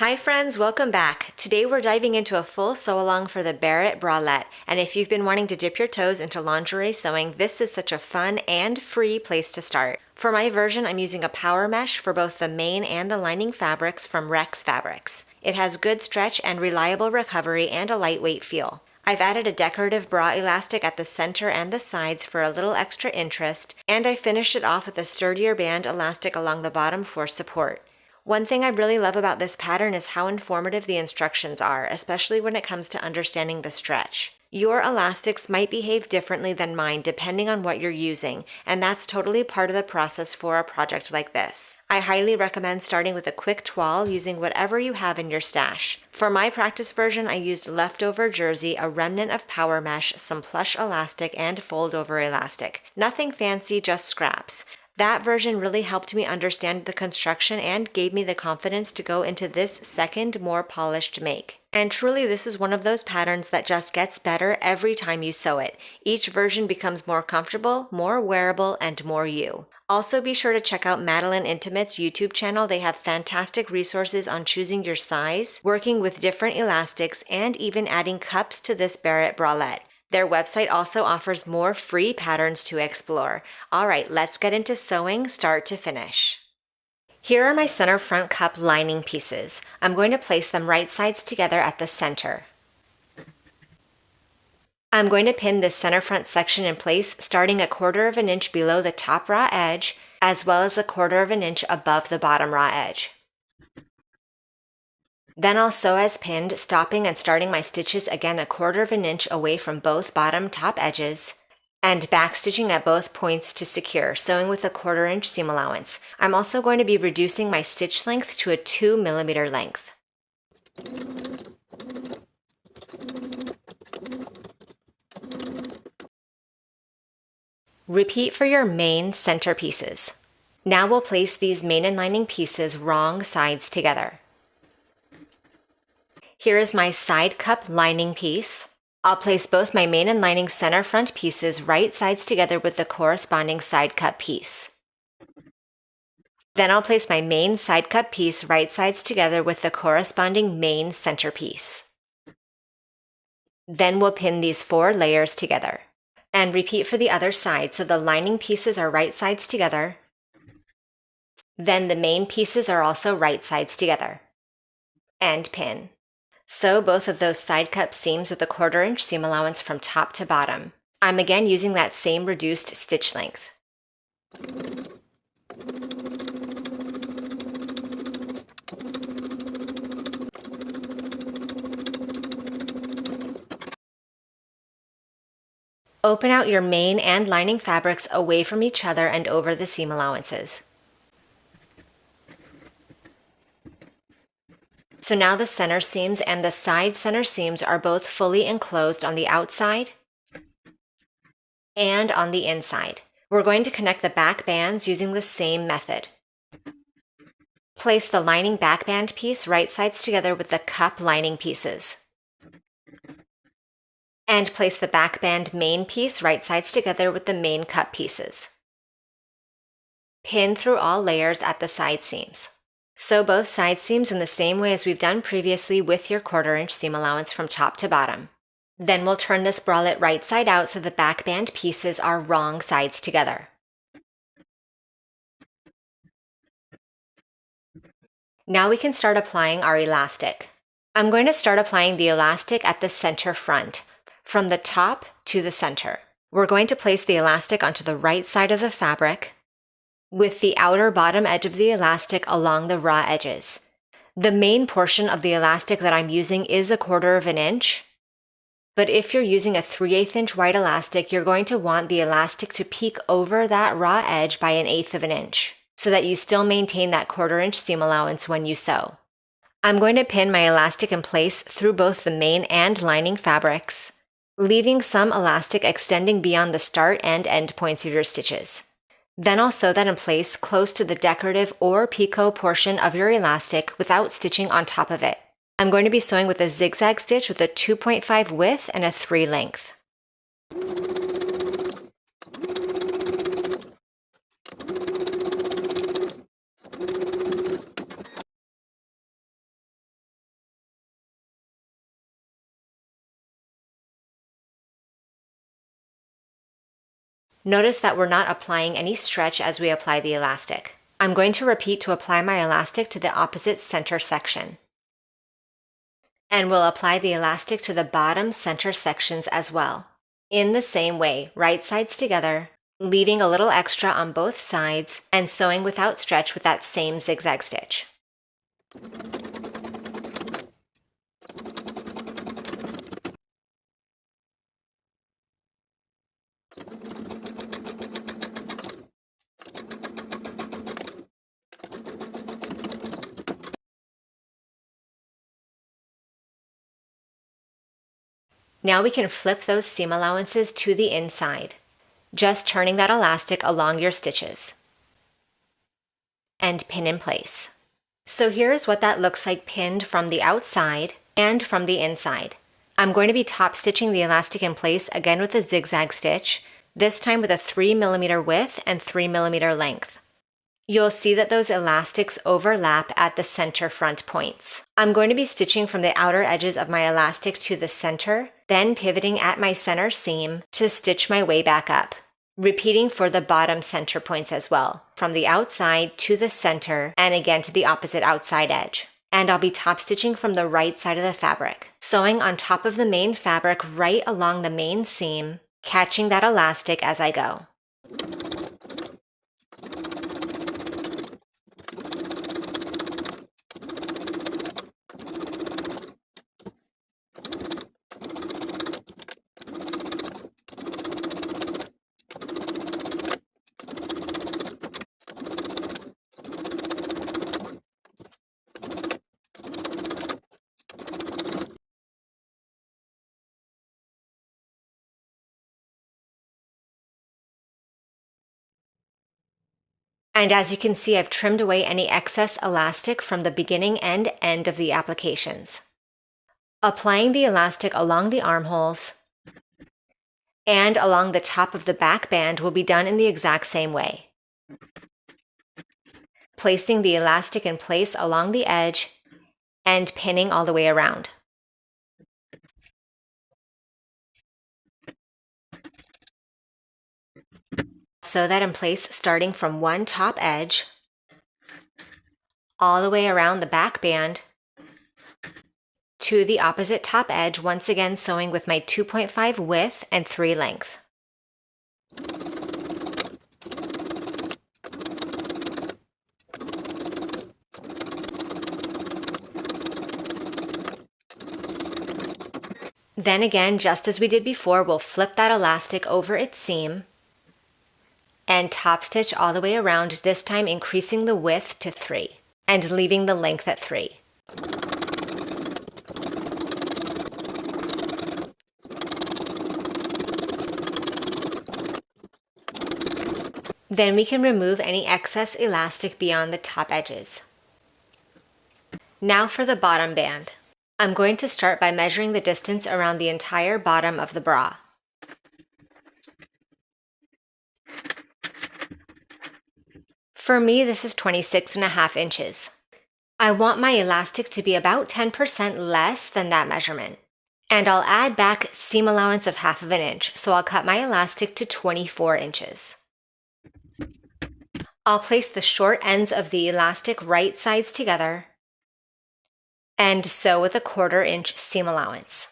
Hi friends, welcome back. Today we're diving into a full sew-along for the Barrett Bralette, and if you've been wanting to dip your toes into lingerie sewing, this is such a fun and free place to start. For my version, I'm using a power mesh for both the main and the lining fabrics from Rex Fabrics. It has good stretch and reliable recovery and a lightweight feel. I've added a decorative bra elastic at the center and the sides for a little extra interest, and I finished it off with a sturdier band elastic along the bottom for support. One thing I really love about this pattern is how informative the instructions are, especially when it comes to understanding the stretch. Your elastics might behave differently than mine depending on what you're using, and that's totally part of the process for a project like this. I highly recommend starting with a quick toile using whatever you have in your stash. For my practice version, I used leftover jersey, a remnant of power mesh, some plush elastic, and fold-over elastic. Nothing fancy, just scraps. That version really helped me understand the construction and gave me the confidence to go into this second, more polished make. And truly, this is one of those patterns that just gets better every time you sew it. Each version becomes more comfortable, more wearable, and more you. Also, be sure to check out Madeline Intimate's YouTube channel. They have fantastic resources on choosing your size, working with different elastics, and even adding cups to this Barrett Bralette. Their website also offers more free patterns to explore. All right, let's get into sewing start to finish. Here are my center front cup lining pieces. I'm going to place them right sides together at the center. I'm going to pin this center front section in place starting 1/4 of an inch below the top raw edge, as well as 1/4 of an inch above the bottom raw edge. Then I'll sew as pinned, stopping and starting my stitches again 1/4 of an inch away from both bottom top edges, and backstitching at both points to secure, sewing with 1/4 inch seam allowance. I'm also going to be reducing my stitch length to a 2 millimeter length. Repeat for your main center pieces. Now we'll place these main and lining pieces wrong sides together. Here is my side cup lining piece. I'll place both my main and lining center front pieces right sides together with the corresponding side cup piece. Then I'll place my main side cup piece right sides together with the corresponding main center piece. Then we'll pin these 4 layers together. And repeat for the other side, so the lining pieces are right sides together. Then the main pieces are also right sides together. And pin. Sew both of those side cup seams with 1/4 inch seam allowance from top to bottom. I'm again using that same reduced stitch length. Open out your main and lining fabrics away from each other and over the seam allowances. So now the center seams and the side center seams are both fully enclosed on the outside and on the inside. We're going to connect the back bands using the same method. Place the lining back band piece right sides together with the cup lining pieces. And place the back band main piece right sides together with the main cup pieces. Pin through all layers at the side seams. Sew both side seams in the same way as we've done previously with your 1/4 inch seam allowance from top to bottom. Then we'll turn this bralette right side out so the back band pieces are wrong sides together. Now we can start applying our elastic. I'm going to start applying the elastic at the center front, from the top to the center. We're going to place the elastic onto the right side of the fabric, with the outer bottom edge of the elastic along the raw edges. The main portion of the elastic that I'm using is 1/4 of an inch, but if you're using a 3/8 inch wide elastic, you're going to want the elastic to peek over that raw edge by 1/8 of an inch, so that you still maintain that 1/4 inch seam allowance when you sew. I'm going to pin my elastic in place through both the main and lining fabrics, leaving some elastic extending beyond the start and end points of your stitches. Then I'll sew that in place close to the decorative or picot portion of your elastic without stitching on top of it. I'm going to be sewing with a zigzag stitch with a 2.5 width and a 3 length. Notice that we're not applying any stretch as we apply the elastic. I'm going to repeat to apply my elastic to the opposite center section. And we'll apply the elastic to the bottom center sections as well. In the same way, right sides together, leaving a little extra on both sides, and sewing without stretch with that same zigzag stitch. Now we can flip those seam allowances to the inside, just turning that elastic along your stitches, and pin in place. So here's what that looks like pinned from the outside and from the inside. I'm going to be top stitching the elastic in place again with a zigzag stitch, this time with a 3mm width and 3mm length. You'll see that those elastics overlap at the center front points. I'm going to be stitching from the outer edges of my elastic to the center, then pivoting at my center seam to stitch my way back up. Repeating for the bottom center points as well, from the outside to the center and again to the opposite outside edge. And I'll be top stitching from the right side of the fabric, sewing on top of the main fabric right along the main seam, catching that elastic as I go. And as you can see, I've trimmed away any excess elastic from the beginning and end of the applications. Applying the elastic along the armholes and along the top of the back band will be done in the exact same way. Placing the elastic in place along the edge and pinning all the way around. Sew that in place starting from one top edge all the way around the back band to the opposite top edge, once again sewing with my 2.5 width and 3 length. Then again, just as we did before, we'll flip that elastic over its seam and top stitch all the way around, this time increasing the width to 3 and leaving the length at 3. Then we can remove any excess elastic beyond the top edges. Now for the bottom band. I'm going to start by measuring the distance around the entire bottom of the bra. For me, this is 26.5 inches. I want my elastic to be about 10% less than that measurement. And I'll add back seam allowance of 1/2 inch, so I'll cut my elastic to 24 inches. I'll place the short ends of the elastic right sides together and sew with a 1/4 inch seam allowance.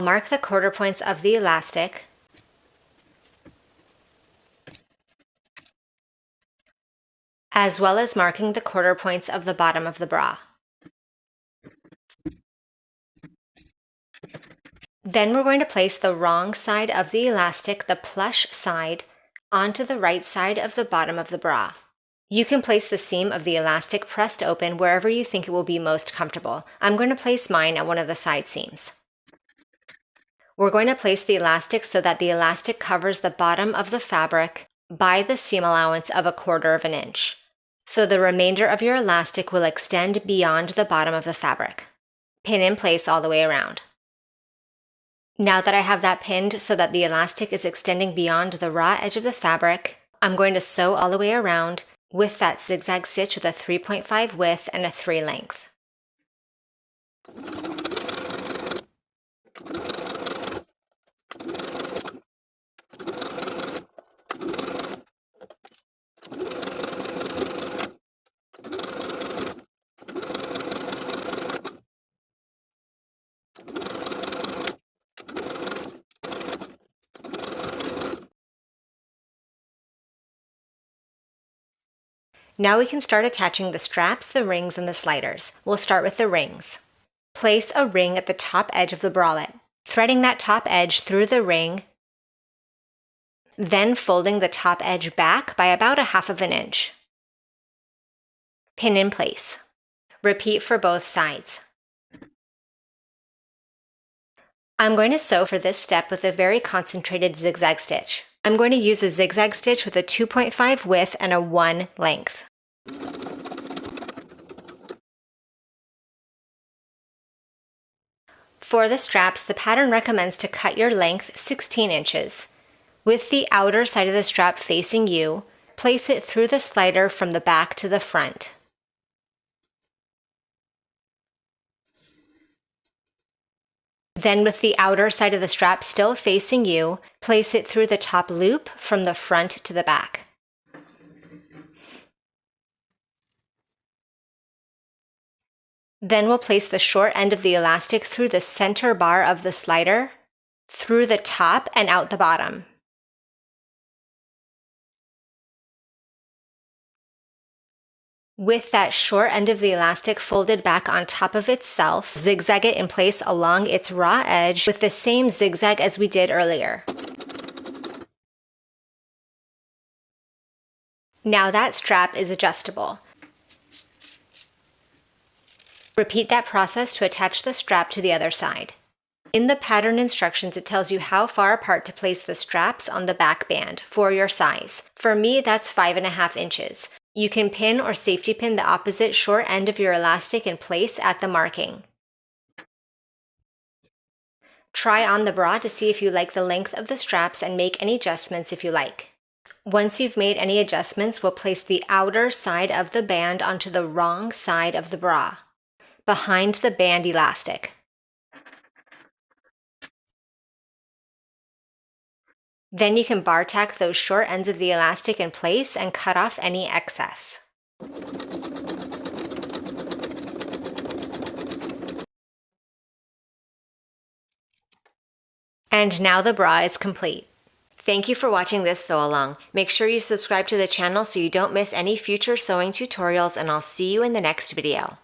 Mark the quarter points of the elastic as well as marking the quarter points of the bottom of the bra. Then we're going to place the wrong side of the elastic, the plush side, onto the right side of the bottom of the bra. You can place the seam of the elastic pressed open wherever you think it will be most comfortable. I'm going to place mine at one of the side seams. We're going to place the elastic so that the elastic covers the bottom of the fabric by the seam allowance of 1/4 inch. So the remainder of your elastic will extend beyond the bottom of the fabric. Pin in place all the way around. Now that I have that pinned so that the elastic is extending beyond the raw edge of the fabric, I'm going to sew all the way around with that zigzag stitch with a 3.5 width and a 3 length. Now we can start attaching the straps, the rings, and the sliders. We'll start with the rings. Place a ring at the top edge of the bralette, threading that top edge through the ring, then folding the top edge back by about 1/2 inch. Pin in place. Repeat for both sides. I'm going to sew for this step with a very concentrated zigzag stitch. I'm going to use a zigzag stitch with a 2.5 width and a 1 length. For the straps, the pattern recommends to cut your length 16 inches. With the outer side of the strap facing you, place it through the slider from the back to the front. Then with the outer side of the strap still facing you, place it through the top loop from the front to the back. Then we'll place the short end of the elastic through the center bar of the slider, through the top and out the bottom. With that short end of the elastic folded back on top of itself, zigzag it in place along its raw edge with the same zigzag as we did earlier. Now that strap is adjustable. Repeat that process to attach the strap to the other side. In the pattern instructions, it tells you how far apart to place the straps on the back band for your size. For me, that's 5.5 inches. You can pin or safety pin the opposite short end of your elastic in place at the marking. Try on the bra to see if you like the length of the straps and make any adjustments if you like. Once you've made any adjustments, we'll place the outer side of the band onto the wrong side of the bra, behind the band elastic. Then you can bar tack those short ends of the elastic in place and cut off any excess. And now the bra is complete. Thank you for watching this sew along. Make sure you subscribe to the channel so you don't miss any future sewing tutorials, and I'll see you in the next video.